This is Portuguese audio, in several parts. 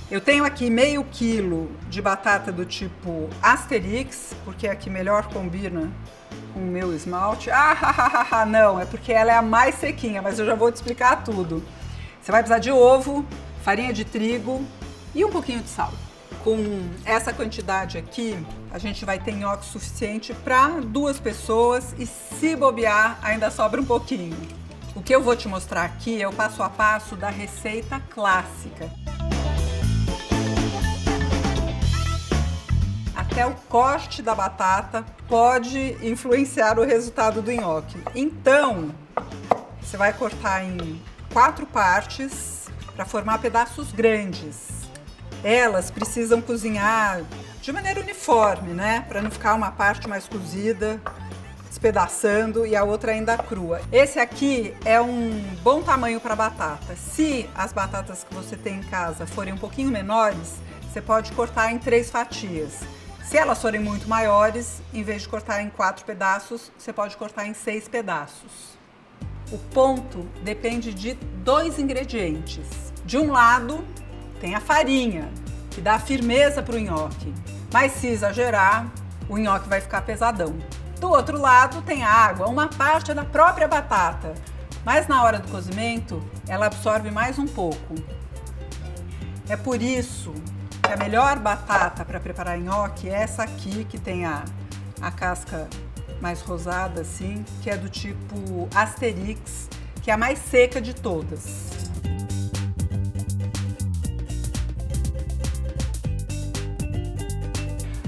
Eu tenho aqui meio quilo de batata do tipo Asterix, porque é a que melhor combina com o meu esmalte. Não, é porque ela é a mais sequinha, mas eu já vou te explicar tudo. Você vai precisar de ovo, farinha de trigo e um pouquinho de sal. Com essa quantidade aqui, a gente vai ter nhoque suficiente para 2 pessoas e, se bobear, ainda sobra um pouquinho. O que eu vou te mostrar aqui é o passo a passo da receita clássica. Até o corte da batata pode influenciar o resultado do nhoque. Então, você vai cortar em 4 partes para formar pedaços grandes. Elas precisam cozinhar de maneira uniforme, né? Para não ficar uma parte mais cozida, despedaçando, e a outra ainda crua. Esse aqui é um bom tamanho para batata. Se as batatas que você tem em casa forem um pouquinho menores, você pode cortar em 3 fatias. Se elas forem muito maiores, em vez de cortar em 4 pedaços, você pode cortar em 6 pedaços. O ponto depende de 2 ingredientes. De um lado, tem a farinha, que dá firmeza para o nhoque, mas se exagerar, o nhoque vai ficar pesadão. Do outro lado tem a água, uma parte da própria batata, mas na hora do cozimento ela absorve mais um pouco. É por isso que a melhor batata para preparar nhoque é essa aqui, que tem a casca mais rosada assim, que é do tipo Asterix, que é a mais seca de todas.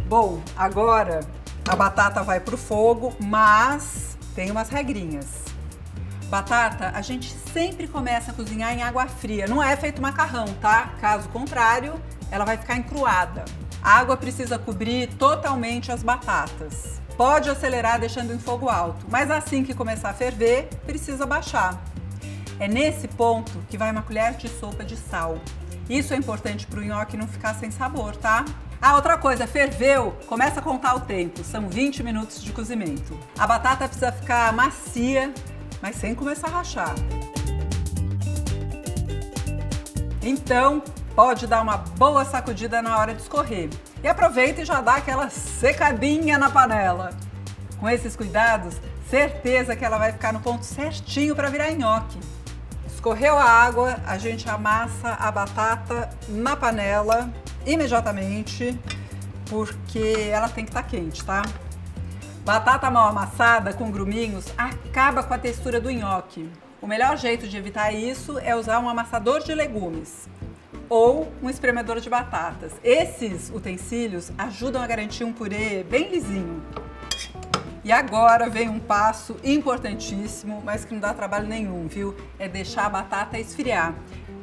Bom, agora a batata vai pro fogo, mas tem umas regrinhas. Batata, a gente sempre começa a cozinhar em água fria, não é feito macarrão, tá? Caso contrário, ela vai ficar encruada. A água precisa cobrir totalmente as batatas. Pode acelerar deixando em fogo alto, mas assim que começar a ferver, precisa baixar. É nesse ponto que vai uma colher de sopa de sal. Isso é importante para o nhoque não ficar sem sabor, tá? Ah, outra coisa, ferveu, começa a contar o tempo, são 20 minutos de cozimento. A batata precisa ficar macia, mas sem começar a rachar. Então, pode dar uma boa sacudida na hora de escorrer. E aproveita e já dá aquela secadinha na panela. Com esses cuidados, certeza que ela vai ficar no ponto certinho para virar nhoque. Escorreu a água, a gente amassa a batata na panela imediatamente, porque ela tem que estar quente, tá? Batata mal amassada com gruminhos acaba com a textura do nhoque. O melhor jeito de evitar isso é usar um amassador de legumes ou um espremedor de batatas. Esses utensílios ajudam a garantir um purê bem lisinho. E agora vem um passo importantíssimo, mas que não dá trabalho nenhum, viu? É deixar a batata esfriar.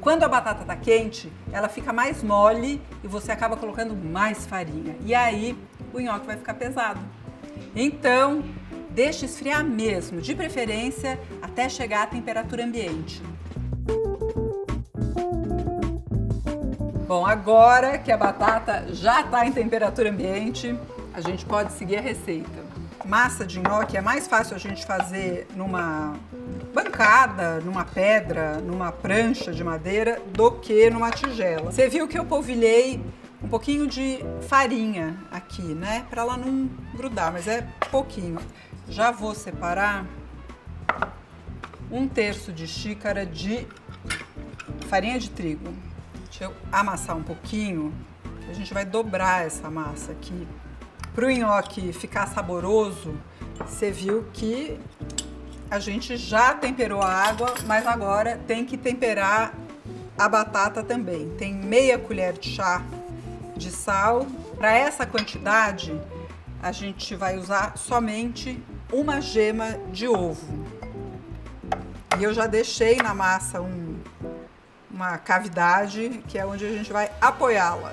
Quando a batata tá quente, ela fica mais mole e você acaba colocando mais farinha. E aí o nhoque vai ficar pesado. Então, deixe esfriar mesmo, de preferência até chegar à temperatura ambiente. Bom, agora que a batata já está em temperatura ambiente, a gente pode seguir a receita. Massa de nhoque é mais fácil a gente fazer numa bancada, numa pedra, numa prancha de madeira, do que numa tigela. Você viu que eu polvilhei um pouquinho de farinha aqui, né? Para ela não grudar, mas é pouquinho. Já vou separar 1/3 de xícara de farinha de trigo. Deixa eu amassar um pouquinho. A gente vai dobrar essa massa aqui. Para o nhoque ficar saboroso, você viu que a gente já temperou a água, mas agora tem que temperar a batata também. Tem meia colher de chá de sal. Para essa quantidade, a gente vai usar somente uma gema de ovo. E eu já deixei na massa uma cavidade, que é onde a gente vai apoiá-la.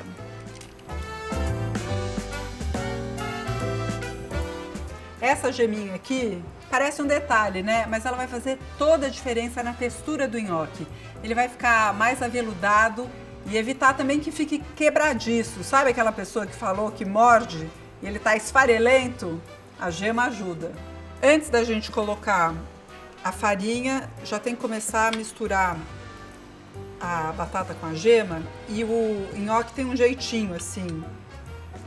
Essa geminha aqui parece um detalhe, né? Mas ela vai fazer toda a diferença na textura do nhoque. Ele vai ficar mais aveludado e evitar também que fique quebradiço. Sabe aquela pessoa que falou que morde e ele tá esfarelento? A gema ajuda. Antes da gente colocar a farinha, já tem que começar a misturar a batata com a gema e o nhoque tem um jeitinho assim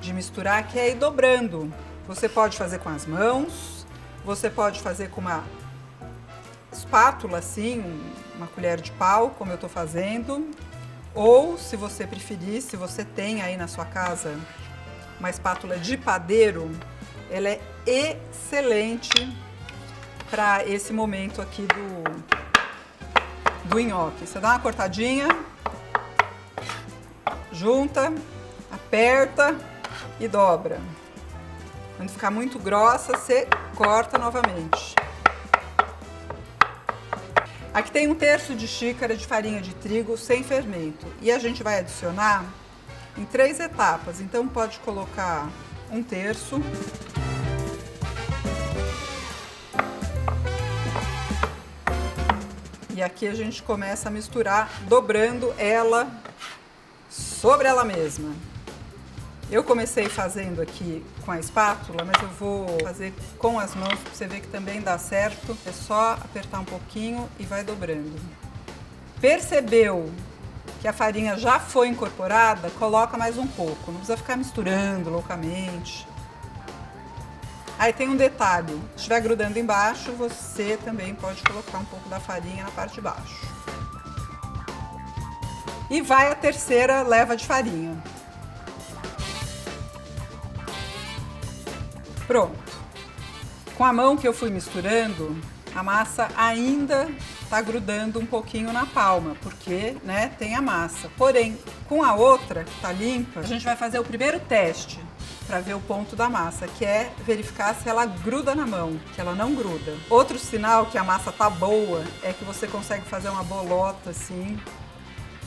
de misturar que é ir dobrando. Você pode fazer com as mãos, você pode fazer com uma espátula assim, uma colher de pau, como eu tô fazendo, ou se você preferir, se você tem aí na sua casa uma espátula de padeiro, ela é excelente para esse momento aqui do nhoque. Você dá uma cortadinha, junta, aperta e dobra. Quando ficar muito grossa, você corta novamente. Aqui tem 1/3 de xícara de farinha de trigo sem fermento e a gente vai adicionar em 3 etapas. Então pode colocar 1/3. E aqui a gente começa a misturar, dobrando ela sobre ela mesma. Eu comecei fazendo aqui com a espátula, mas eu vou fazer com as mãos para você ver que também dá certo. É só apertar um pouquinho e vai dobrando. Percebeu que a farinha já foi incorporada? Coloca mais um pouco, não precisa ficar misturando loucamente. Aí tem um detalhe, se estiver grudando embaixo, você também pode colocar um pouco da farinha na parte de baixo. E vai a 3ª leva de farinha. Pronto. Com a mão que eu fui misturando, a massa ainda tá grudando um pouquinho na palma, porque, né, tem a massa. Porém, com a outra, que tá limpa, a gente vai fazer o primeiro teste para ver o ponto da massa, que é verificar se ela gruda na mão, que ela não gruda. Outro sinal que a massa tá boa é que você consegue fazer uma bolota assim,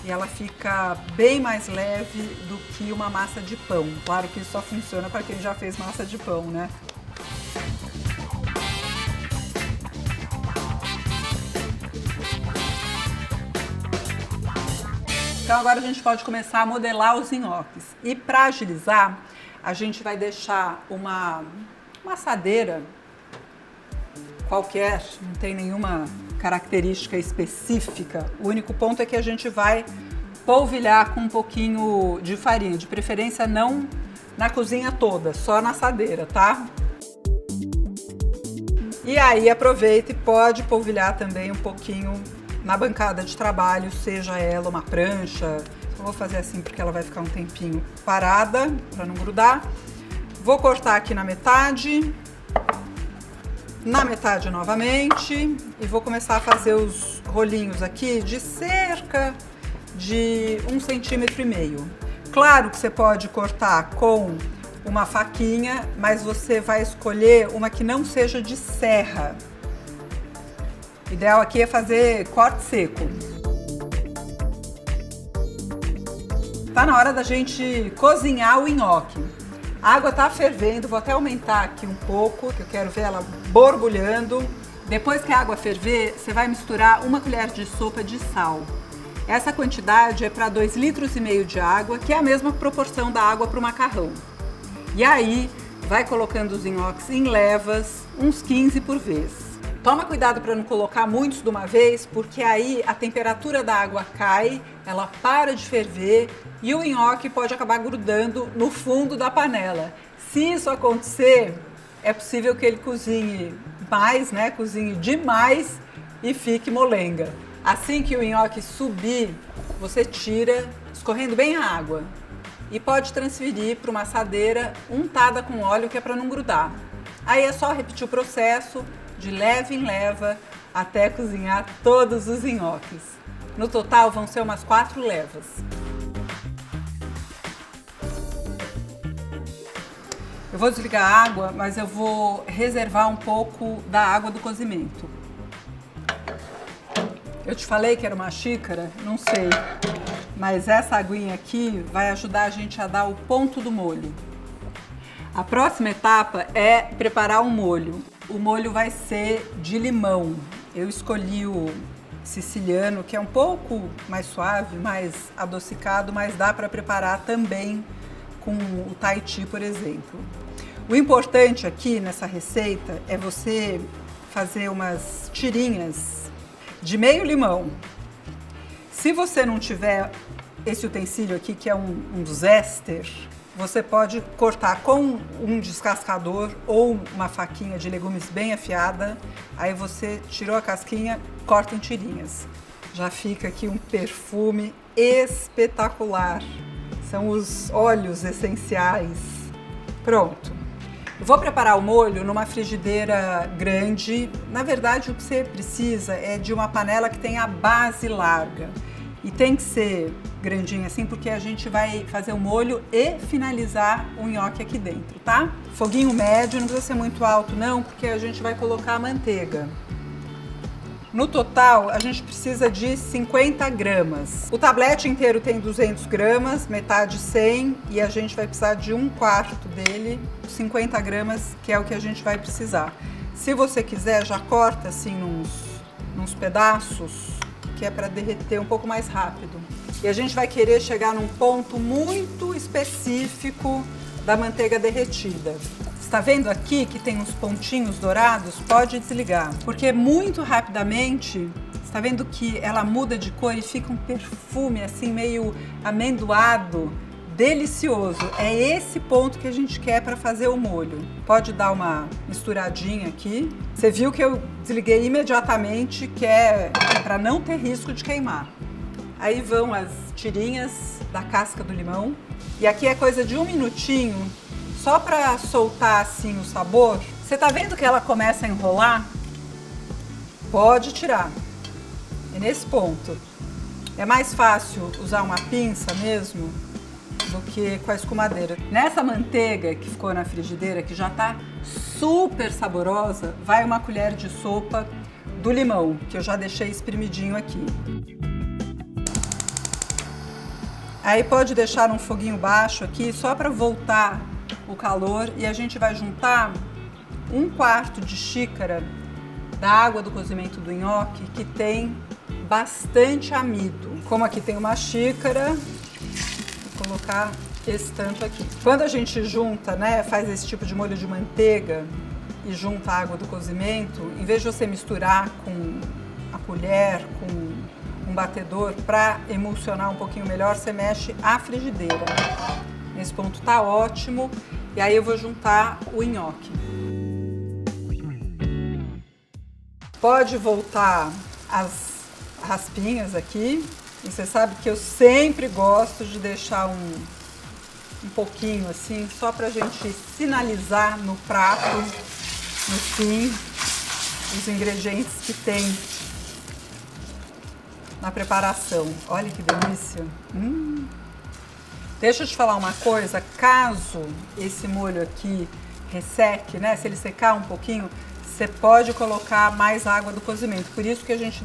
e ela fica bem mais leve do que uma massa de pão. Claro que isso só funciona para quem já fez massa de pão, né? Então agora a gente pode começar a modelar os nhoques. E para agilizar, a gente vai deixar uma assadeira qualquer, não tem nenhuma característica específica. O único ponto é que a gente vai polvilhar com um pouquinho de farinha, de preferência não na cozinha toda, só na assadeira, tá? E aí aproveita e pode polvilhar também um pouquinho na bancada de trabalho, seja ela uma prancha. Eu vou fazer assim porque ela vai ficar um tempinho parada para não grudar. Vou cortar aqui na metade novamente e vou começar a fazer os rolinhos aqui de cerca de 1,5 cm. Claro que você pode cortar com uma faquinha, mas você vai escolher uma que não seja de serra. O ideal aqui é fazer corte seco. Tá na hora da gente cozinhar o nhoque. A água tá fervendo, vou até aumentar aqui um pouco, que eu quero ver ela borbulhando. Depois que a água ferver, você vai misturar 1 colher de sopa de sal. Essa quantidade é para 2,5 litros de água, que é a mesma proporção da água para o macarrão. E aí, vai colocando os nhoques em levas, uns 15 por vez. Toma cuidado para não colocar muitos de uma vez, porque aí a temperatura da água cai, ela para de ferver e o nhoque pode acabar grudando no fundo da panela. Se isso acontecer, é possível que ele cozinhe mais, né? Cozinhe demais e fique molenga. Assim que o nhoque subir, você tira, escorrendo bem a água. E pode transferir para uma assadeira untada com óleo, que é para não grudar. Aí é só repetir o processo de leva em leva até cozinhar todos os nhoques. No total vão ser umas 4 levas. Eu vou desligar a água, mas eu vou reservar um pouco da água do cozimento. Eu te falei que era uma xícara? Não sei. Mas essa aguinha aqui vai ajudar a gente a dar o ponto do molho. A próxima etapa é preparar um molho. O molho vai ser de limão. Eu escolhi o siciliano, que é um pouco mais suave, mais adocicado, mas dá para preparar também com o Tahiti, por exemplo. O importante aqui nessa receita é você fazer umas tirinhas de meio limão. Se você não tiver esse utensílio aqui, que é um zester, você pode cortar com um descascador ou uma faquinha de legumes bem afiada. Aí você tirou a casquinha, corta em tirinhas. Já fica aqui um perfume espetacular. São os óleos essenciais. Pronto. Eu vou preparar o molho numa frigideira grande. Na verdade, o que você precisa é de uma panela que tenha a base larga. E tem que ser grandinha assim, porque a gente vai fazer o molho e finalizar o nhoque aqui dentro, tá? Foguinho médio, não precisa ser muito alto não, porque a gente vai colocar a manteiga. No total, a gente precisa de 50 gramas. O tablete inteiro tem 200 gramas, metade 100, e a gente vai precisar de 1/4 dele, 50 gramas, que é o que a gente vai precisar. Se você quiser, já corta assim nos pedaços, que é para derreter um pouco mais rápido. E a gente vai querer chegar num ponto muito específico da manteiga derretida. Está vendo aqui que tem uns pontinhos dourados? Pode desligar, porque muito rapidamente, está vendo que ela muda de cor e fica um perfume assim meio amendoado, delicioso. É esse ponto que a gente quer para fazer o molho. Pode dar uma misturadinha aqui. Você viu que eu desliguei imediatamente, que é para não ter risco de queimar. Aí vão as tirinhas da casca do limão. E aqui é coisa de 1 minutinho, só para soltar assim o sabor. Você tá vendo que ela começa a enrolar? Pode tirar. É nesse ponto. É mais fácil usar uma pinça mesmo do que com a escumadeira. Nessa manteiga que ficou na frigideira, que já tá super saborosa, vai uma colher de sopa do limão, que eu já deixei espremidinho aqui. Aí pode deixar um foguinho baixo aqui, só para voltar o calor, e a gente vai juntar 1/4 de xícara da água do cozimento do nhoque, que tem bastante amido. Como aqui tem uma xícara, vou colocar esse tanto aqui. Quando a gente junta, né, faz esse tipo de molho de manteiga e junta a água do cozimento, em vez de você misturar com a colher, com um batedor para emulsionar um pouquinho melhor, você mexe a frigideira. Nesse ponto tá ótimo. E aí eu vou juntar o nhoque. Pode voltar as raspinhas aqui. E você sabe que eu sempre gosto de deixar um pouquinho assim, só pra gente sinalizar no prato, no fim, os ingredientes que tem na preparação. Olha que delícia! Deixa eu te falar uma coisa, caso esse molho aqui resseque, né? Se ele secar um pouquinho, você pode colocar mais água do cozimento. Por isso que a gente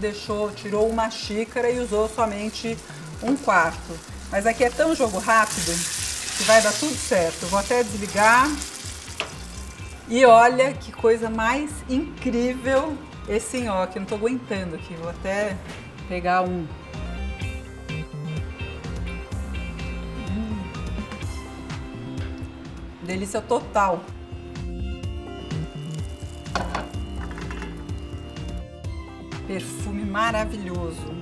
tirou uma xícara e usou somente 1/4. Mas aqui é tão jogo rápido que vai dar tudo certo. Eu vou até desligar. E olha que coisa mais incrível esse nhoque. Eu não tô aguentando aqui, vou até pegar um. Delícia total. Perfume maravilhoso.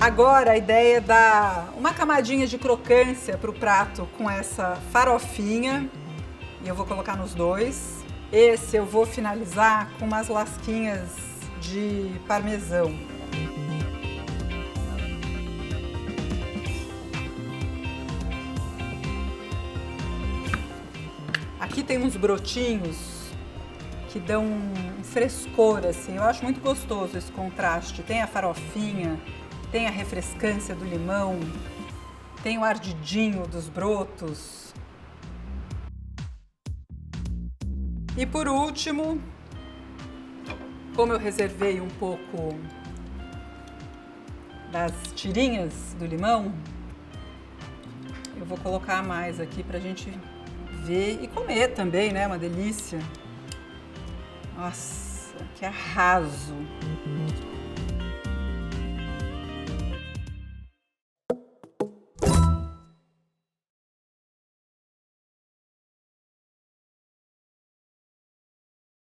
Agora a ideia é dar uma camadinha de crocância para o prato com essa farofinha. E eu vou colocar nos dois. Esse eu vou finalizar com umas lasquinhas de parmesão. Aqui tem uns brotinhos que dão um frescor, assim. Eu acho muito gostoso esse contraste. Tem a farofinha, tem a refrescância do limão, tem o ardidinho dos brotos. E por último, como eu reservei um pouco das tirinhas do limão, eu vou colocar mais aqui pra gente ver e comer também, né? Uma delícia. Nossa, que arraso!